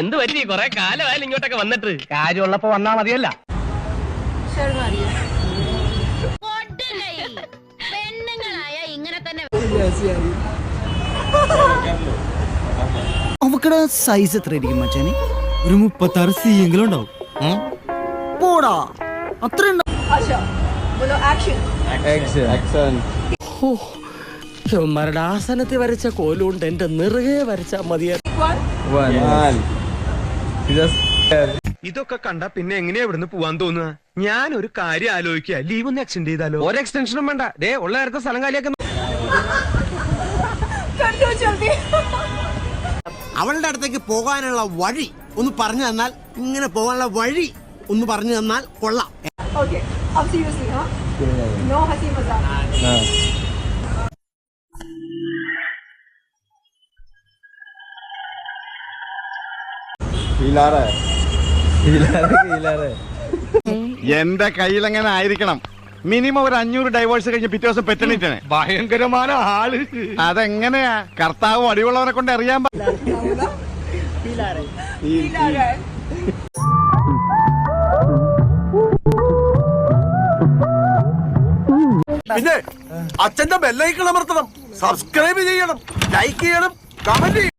എന്ത് പറ്റി കൊറേ കാലമായാലും ഇങ്ങോട്ടൊക്കെ വന്നിട്ട്? കാര്യമുള്ളപ്പോ വന്നാ മതിയല്ല. അവക്കടെ സൈസ് എത്രയായിരിക്കും മച്ചാനെ? ഒരു 36 എങ്കിലും ഉണ്ടാവും. പോടാ അത്ര മരുടെ ആസനത്തിൽ വരച്ച കോലുകൊണ്ട് എന്റെ നിറകെ വരച്ചാ മതിയാ. ഇതൊക്കെ കണ്ട പിന്നെ എങ്ങനെയാ ഇവിടുന്ന് പോവാൻ തോന്നുക? ഞാൻ ഒരു കാര്യം ആലോചിക്കുക, ലീവ് ഒന്ന് എക്സ്റ്റെൻഡ് ചെയ്താലോ? ഒരു എക്സ്റ്റൻഷനും വേണ്ട. ദേ ഉള്ള നേരത്തെ സ്ഥലം കാലിയാക്കുന്ന. അവളുടെ അടുത്തേക്ക് പോകാനുള്ള വഴി ഒന്ന് പറഞ്ഞു തന്നാൽ, ഇങ്ങനെ പോകാനുള്ള വഴി ഒന്ന് പറഞ്ഞു തന്നാൽ കൊള്ളാം. എന്റെ കയ്യിൽ എങ്ങനെ ആയിരിക്കണം? മിനിമം ഒരു 500 ഡൈവേഴ്സ് കഴിഞ്ഞ് പിറ്റേ ദിവസം പെറ്റണിട്ടാണ്. ഭയങ്കരമായ ആള്. അതെങ്ങനെയാ? കർത്താവും അടിവുള്ളവനെ കൊണ്ട് അറിയാൻ പിന്നെ അച്ഛന്റെ ബെല്ലൈക്കൺ അമർത്തണം, സബ്സ്ക്രൈബ് ചെയ്യണം, ലൈക്ക് ചെയ്യണം, കമന്റ് ചെയ്യണം.